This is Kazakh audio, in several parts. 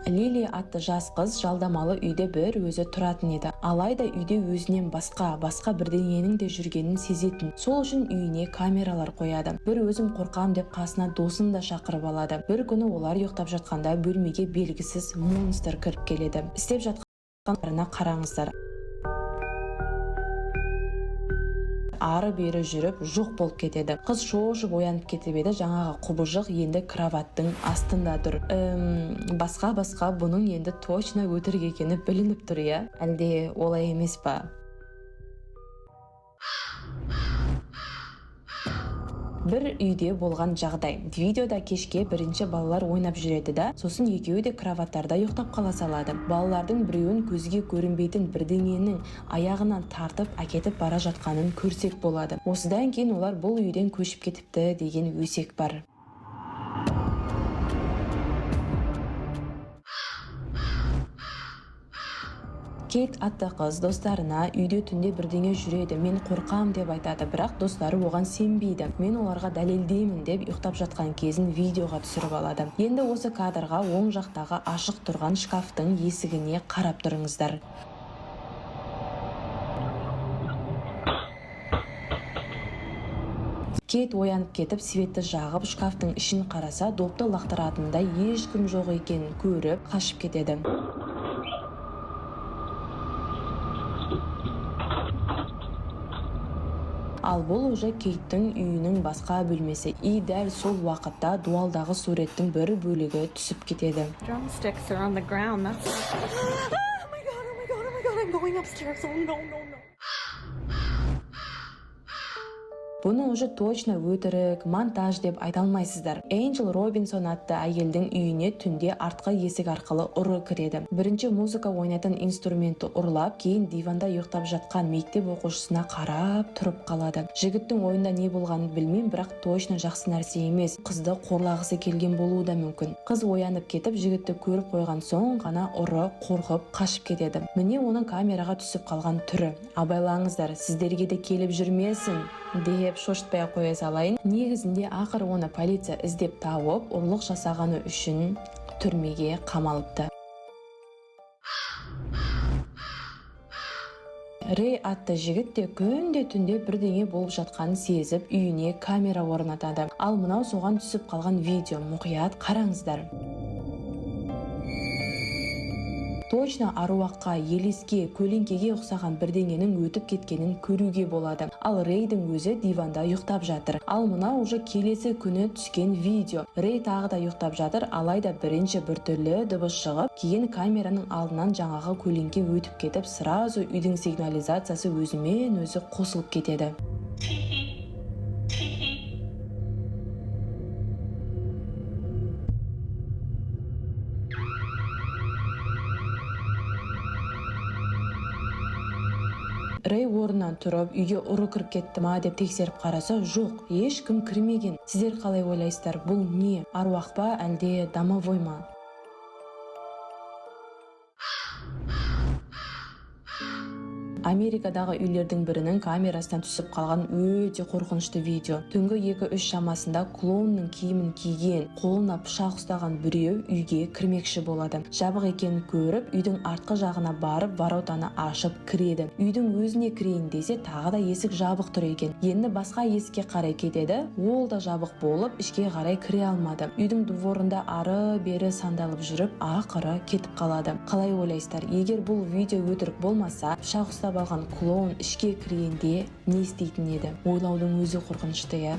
Лили атты жас қыз жалдамалы үйде бір өзі тұратын еді. Алайда үйде өзінен басқа бірдеңенің де жүргенін сезетін. Сол үшін үйіне камералар қояды. Бір өзім қорқам деп қасына досын да шақырып алады. Bir күні олар ұйықтап жатқанда бөлмеге белгісіз монстр кіріп келеді. Істеп жатқандарына қараңыздар. Ары бері жүріп жоқ болып кетеді. Қыз шошып оянып кетіп еді, жаңағы құбыжық енді кроваттың астында тұр. Басқа бұның енді точно өтірік екені білініп тұр, иә? Әлде олай емес па? Bir үйде болған жағдай. Видеода кешке бірінші балалар ойнап жүреді да, сосын екеуі де кроваттарда ұйықтап қала салады. Балалардың біреуін көзге көрінбейтін бірдеңенің аяғынан тартып әкетіп бара жатқанын көрсек болады. Осыдан кейін олар бұл үйден көшіп кетіпті деген өсек бар. Кейт атты қыз достарына үйде түнде бірдеңе жүреді, мен қорқам деп айтады, бірақ достары оған сенбейді. Мен оларға дәлелдеймін деп ұйықтап жатқан кезін видеоға түсіріп алады. Енді осы кадрға оң жақтағы ашық тұрған шкафтың есігіне қарап тұрыңыздар. Кейт оянып кетіп, светті жағып, шкафтың ішін қараса, допты лақтыратындай ешкім жоқ екенін көріп, қашып кетеді. Ал бұл уже Кейттің үйінің басқа бөлмесі. И дәл сол уақытта дуалдағы суреттің бір бөлігі түсіп кетеді. Drumsticks are on the ground. That's oh my god, I'm going upstairs. Oh no. Бұны уже точно өтірік, монтаж деп айта алмайсыздар. Энджел Робинсон атты әйелдің үйіне түнде артқы есік арқылы ұры кіреді. Бірінші музыка ойнайтын инструментті ұрлап, кейін диванда ұйықтап жатқан мектеп оқушысына қарап тұрып қалады. Жігіттің ойында не болғанын білмеймін, бірақ точно жақсы нәрсе емес. Қызды қорлағысы келген болуы да мүмкін. Қыз оянып кетіп, жігітті көріп қойған соң ғана ұры қорқып қашып кетеді. Міне оның камераға түсіп қалған түрі. Абайлаңыздар, сіздерге де келіп жүрмесін деп шошытпай қоя салайын. Негізінде ақыр оны полиция іздеп тауып, ұрлық жасағаны үшін түрмеге қамалыпты. Рэй атты жігіт те күнде түнде бірдеңе болып жатқанын сезіп, үйіне камера орнатады. Ал мынау соған түсіп қалған видео, мұқият қараңыздар. Точно аруаққа, елеске, көлеңкеге ұқсаған бірдеңенің өтіп кеткенін көруге болады. Ал Рейдің өзі диванда ұйықтап жатыр. Ал мына уже келесі күні түскен видео. Рей тағы да ұйықтап жатыр, алайда бірінші біртүрлі дыбыс шығып, кейін камераның алдынан жаңағы көлеңке өтіп кетіп, сразу үйдің сигнализациясы өзімен өзі қосылып кетеді. Рэй орнынан тұрып, үйге ұры кіріп кетті ма деп тексеріп қараса, жоқ, ешкім кірмеген. Сіздер қалай ойлайсыздар, бұл не? Аруақ па, әлде домовой ма? Америкадағы үйлердің бірінің камерасынан түсіп қалған өте қорқынышты видео. Түнгі 2-3 шамасында клоунның киімін киген, қолына пышақ ұстаған біреу үйге кірмекші болады. Жабық екенін көріп, үйдің артқы жағына барып, воротаны ашып кіреді. Үйдің өзіне кірейін десе, тағы да есік жабық тұр екен. Енді басқа есікке қарай кетеді, ол да жабық болып, ішке қарай кіре алмады. Үйдің дворында ары бері сандалып жүріп, ақыры кетіп қалады. Қалай ойлайсыздар, егер бұл видео өтірік болмаса, пышақ ұстап алған клоун ішке кіргенде не істейтін еді? Ойлаудың өзі қорқынышты, иә?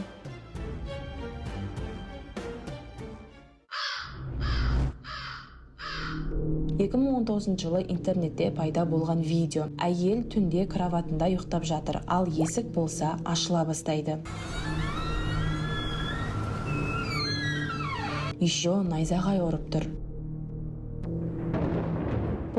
жылы интернетте пайда болған видео. Әйел түнде кроватында ұйықтап жатыр, ал есік болса ашыла бастайды. Еще найзағай ұрып тұр.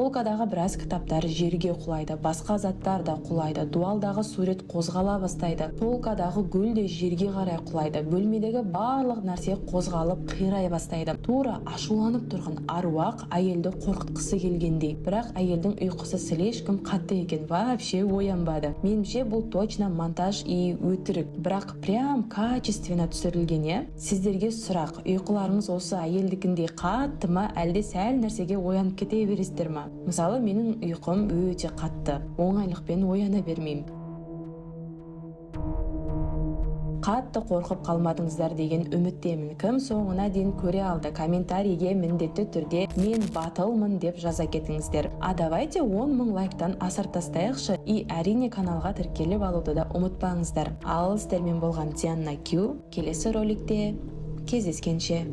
Полкадағы біраз кітаптар жерге құлайды, басқа заттар да құлайды, дуалдағы сурет қозғала бастайды, полкадағы гүл де жерге қарай құлайды, бөлмедегі барлық нәрсе қозғалып қирай бастайды. Тура ашуланып тұрған аруақ әйелді қорқытқысы келгендей, бірақ әйелдің ұйқысы слишком қатты екен, вообще оянбады. Менімше бұл точно монтаж и өтірік, бірақ прям качественно түсірілген. Сіздерге сұрақ, ұйқыларыңыз осы әйелдікіндей қатты ма, әлде сәл нәрсеге оянып кете бересіздер ма? Мысалы, менің ұйқым өте қатты, оңайлықпен ояна бермеймін. Қатты қорқып қалмадыңыздар деген үміттемін. Кім соңына дейін көре алды? Комментарийге міндетті түрде мен батылмын деп жаза кетіңіздер. А давайте 10 000 лайктан асыр тастайықшы, и әрине каналға тіркеліп алуды да ұмытпаңыздар. Ал сіздермен болған Диана Кю, келесі роликте кездескенше.